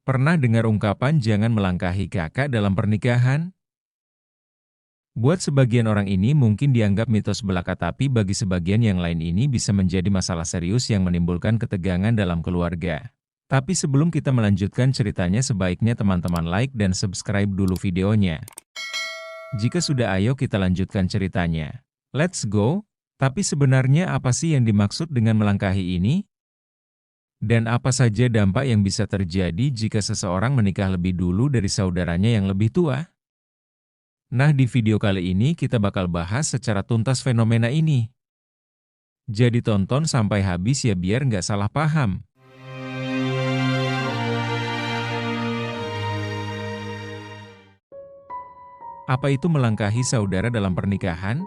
Pernah dengar ungkapan jangan melangkahi kakak dalam pernikahan? Buat sebagian orang ini mungkin dianggap mitos belaka, tapi bagi sebagian yang lain ini bisa menjadi masalah serius yang menimbulkan ketegangan dalam keluarga. Tapi sebelum kita melanjutkan ceritanya, sebaiknya teman-teman like dan subscribe dulu videonya. Jika sudah, ayo kita lanjutkan ceritanya. Let's go! Tapi sebenarnya apa sih yang dimaksud dengan melangkahi ini? Dan apa saja dampak yang bisa terjadi jika seseorang menikah lebih dulu dari saudaranya yang lebih tua? Nah, di video kali ini kita bakal bahas secara tuntas fenomena ini. Jadi tonton sampai habis ya biar nggak salah paham. Apa itu melangkahi saudara dalam pernikahan?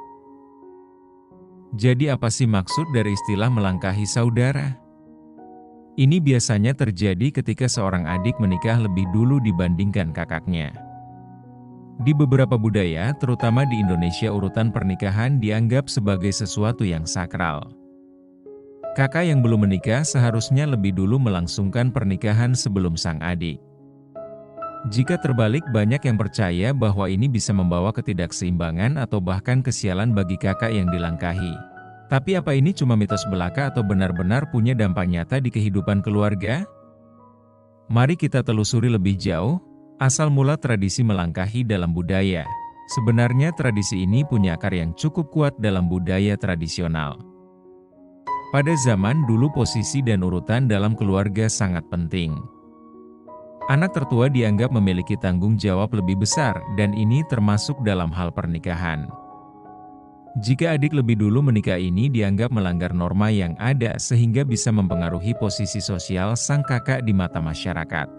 Jadi apa sih maksud dari istilah melangkahi saudara? Ini biasanya terjadi ketika seorang adik menikah lebih dulu dibandingkan kakaknya. Di beberapa budaya, terutama di Indonesia, urutan pernikahan dianggap sebagai sesuatu yang sakral. Kakak yang belum menikah seharusnya lebih dulu melangsungkan pernikahan sebelum sang adik. Jika terbalik, banyak yang percaya bahwa ini bisa membawa ketidakseimbangan atau bahkan kesialan bagi kakak yang dilangkahi. Tapi apa ini cuma mitos belaka atau benar-benar punya dampak nyata di kehidupan keluarga? Mari kita telusuri lebih jauh. Asal mula tradisi melangkahi dalam budaya. Sebenarnya tradisi ini punya akar yang cukup kuat dalam budaya tradisional. Pada zaman dulu, posisi dan urutan dalam keluarga sangat penting. Anak tertua dianggap memiliki tanggung jawab lebih besar, dan ini termasuk dalam hal pernikahan. Jika adik lebih dulu menikah, ini dianggap melanggar norma yang ada sehingga bisa mempengaruhi posisi sosial sang kakak di mata masyarakat.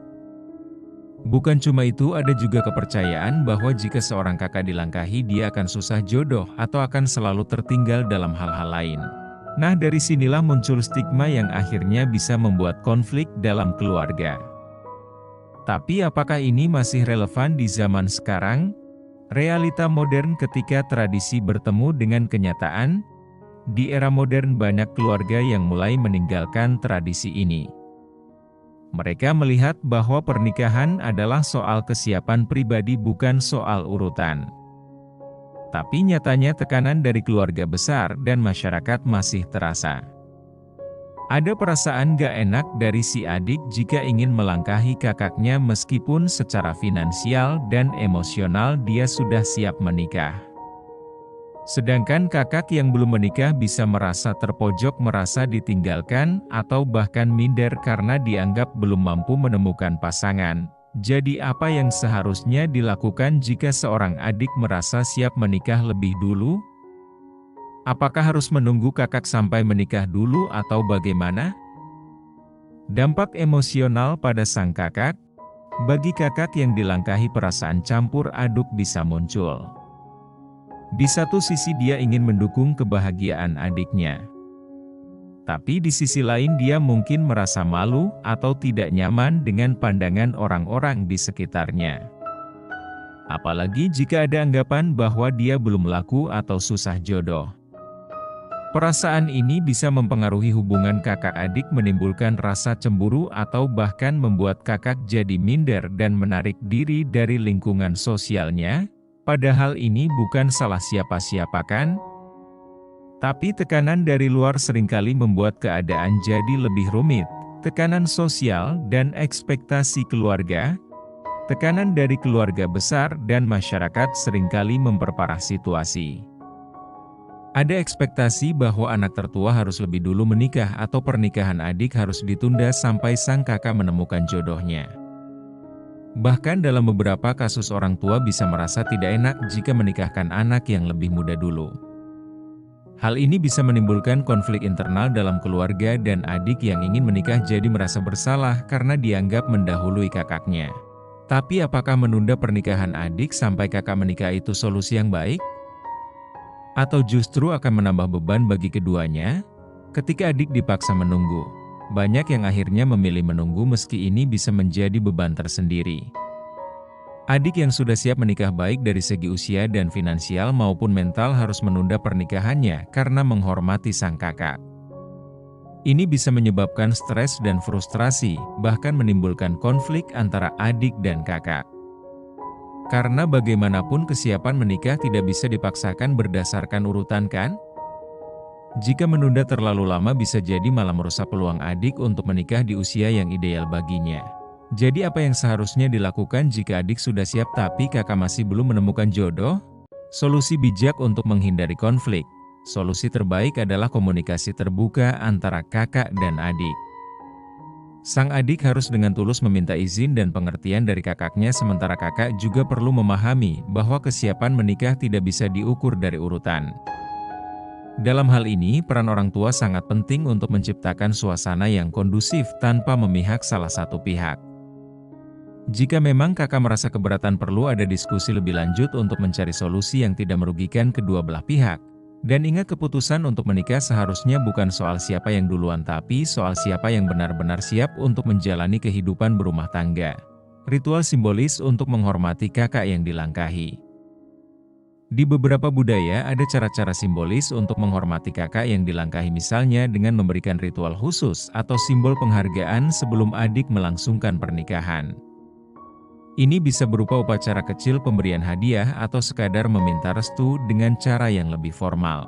Bukan cuma itu, ada juga kepercayaan bahwa jika seorang kakak dilangkahi, dia akan susah jodoh atau akan selalu tertinggal dalam hal-hal lain. Nah, dari sinilah muncul stigma yang akhirnya bisa membuat konflik dalam keluarga. Tapi apakah ini masih relevan di zaman sekarang? Realita modern ketika tradisi bertemu dengan kenyataan. Di era modern, banyak keluarga yang mulai meninggalkan tradisi ini. Mereka melihat bahwa pernikahan adalah soal kesiapan pribadi, bukan soal urutan. Tapi nyatanya tekanan dari keluarga besar dan masyarakat masih terasa. Ada perasaan gak enak dari si adik jika ingin melangkahi kakaknya meskipun secara finansial dan emosional dia sudah siap menikah. Sedangkan kakak yang belum menikah bisa merasa terpojok, merasa ditinggalkan, atau bahkan minder karena dianggap belum mampu menemukan pasangan. Jadi apa yang seharusnya dilakukan jika seorang adik merasa siap menikah lebih dulu? Apakah harus menunggu kakak sampai menikah dulu atau bagaimana? Dampak emosional pada sang kakak. Bagi kakak yang dilangkahi, perasaan campur aduk bisa muncul. Di satu sisi dia ingin mendukung kebahagiaan adiknya. Tapi di sisi lain dia mungkin merasa malu atau tidak nyaman dengan pandangan orang-orang di sekitarnya. Apalagi jika ada anggapan bahwa dia belum laku atau susah jodoh. Perasaan ini bisa mempengaruhi hubungan kakak adik, menimbulkan rasa cemburu atau bahkan membuat kakak jadi minder dan menarik diri dari lingkungan sosialnya. Padahal ini bukan salah siapa-siapa kan? Tapi tekanan dari luar seringkali membuat keadaan jadi lebih rumit. Tekanan sosial dan ekspektasi keluarga. Tekanan dari keluarga besar dan masyarakat seringkali memperparah situasi. Ada ekspektasi bahwa anak tertua harus lebih dulu menikah atau pernikahan adik harus ditunda sampai sang kakak menemukan jodohnya. Bahkan dalam beberapa kasus, orang tua bisa merasa tidak enak jika menikahkan anak yang lebih muda dulu. Hal ini bisa menimbulkan konflik internal dalam keluarga, dan adik yang ingin menikah jadi merasa bersalah karena dianggap mendahului kakaknya. Tapi apakah menunda pernikahan adik sampai kakak menikah itu solusi yang baik? Atau justru akan menambah beban bagi keduanya? Ketika adik dipaksa menunggu, banyak yang akhirnya memilih menunggu meski ini bisa menjadi beban tersendiri. Adik yang sudah siap menikah baik dari segi usia dan finansial maupun mental harus menunda pernikahannya karena menghormati sang kakak. Ini bisa menyebabkan stres dan frustrasi, bahkan menimbulkan konflik antara adik dan kakak. Karena bagaimanapun kesiapan menikah tidak bisa dipaksakan berdasarkan urutan kan? Jika menunda terlalu lama bisa jadi malah merusak peluang adik untuk menikah di usia yang ideal baginya. Jadi apa yang seharusnya dilakukan jika adik sudah siap tapi kakak masih belum menemukan jodoh? Solusi bijak untuk menghindari konflik. Solusi terbaik adalah komunikasi terbuka antara kakak dan adik. Sang adik harus dengan tulus meminta izin dan pengertian dari kakaknya, sementara kakak juga perlu memahami bahwa kesiapan menikah tidak bisa diukur dari urutan. Dalam hal ini, peran orang tua sangat penting untuk menciptakan suasana yang kondusif tanpa memihak salah satu pihak. Jika memang kakak merasa keberatan, perlu ada diskusi lebih lanjut untuk mencari solusi yang tidak merugikan kedua belah pihak. Dan ingat, keputusan untuk menikah seharusnya bukan soal siapa yang duluan, tapi soal siapa yang benar-benar siap untuk menjalani kehidupan berumah tangga. Ritual simbolis untuk menghormati kakak yang dilangkahi. Di beberapa budaya ada cara-cara simbolis untuk menghormati kakak yang dilangkahi, misalnya dengan memberikan ritual khusus atau simbol penghargaan sebelum adik melangsungkan pernikahan. Ini bisa berupa upacara kecil, pemberian hadiah, atau sekadar meminta restu dengan cara yang lebih formal.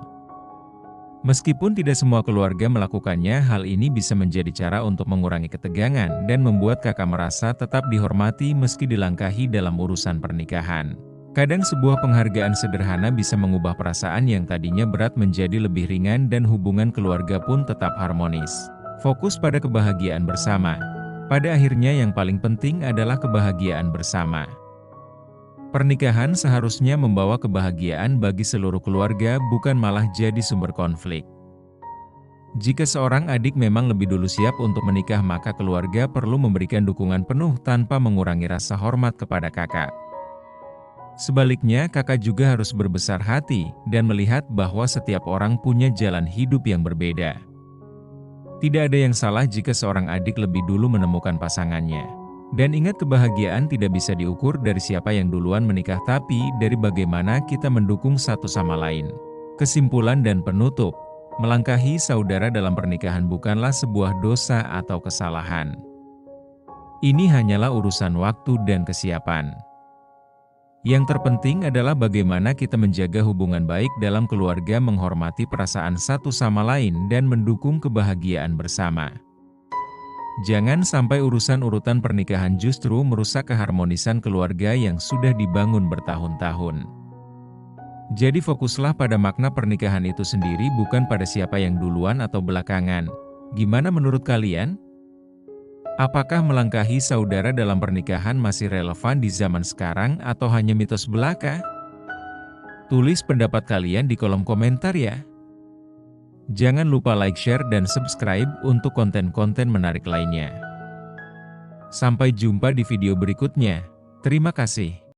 Meskipun tidak semua keluarga melakukannya, hal ini bisa menjadi cara untuk mengurangi ketegangan dan membuat kakak merasa tetap dihormati meski dilangkahi dalam urusan pernikahan. Kadang sebuah penghargaan sederhana bisa mengubah perasaan yang tadinya berat menjadi lebih ringan dan hubungan keluarga pun tetap harmonis. Fokus pada kebahagiaan bersama. Pada akhirnya yang paling penting adalah kebahagiaan bersama. Pernikahan seharusnya membawa kebahagiaan bagi seluruh keluarga, bukan malah jadi sumber konflik. Jika seorang adik memang lebih dulu siap untuk menikah, maka keluarga perlu memberikan dukungan penuh tanpa mengurangi rasa hormat kepada kakak. Sebaliknya, kakak juga harus berbesar hati dan melihat bahwa setiap orang punya jalan hidup yang berbeda. Tidak ada yang salah jika seorang adik lebih dulu menemukan pasangannya. Dan ingat, kebahagiaan tidak bisa diukur dari siapa yang duluan menikah, tapi dari bagaimana kita mendukung satu sama lain. Kesimpulan dan penutup, melangkahi saudara dalam pernikahan bukanlah sebuah dosa atau kesalahan. Ini hanyalah urusan waktu dan kesiapan. Yang terpenting adalah bagaimana kita menjaga hubungan baik dalam keluarga, menghormati perasaan satu sama lain, dan mendukung kebahagiaan bersama. Jangan sampai urusan-urutan pernikahan justru merusak keharmonisan keluarga yang sudah dibangun bertahun-tahun. Jadi fokuslah pada makna pernikahan itu sendiri, bukan pada siapa yang duluan atau belakangan. Gimana menurut kalian? Apakah melangkahi saudara dalam pernikahan masih relevan di zaman sekarang atau hanya mitos belaka? Tulis pendapat kalian di kolom komentar ya. Jangan lupa like, share, dan subscribe untuk konten-konten menarik lainnya. Sampai jumpa di video berikutnya. Terima kasih.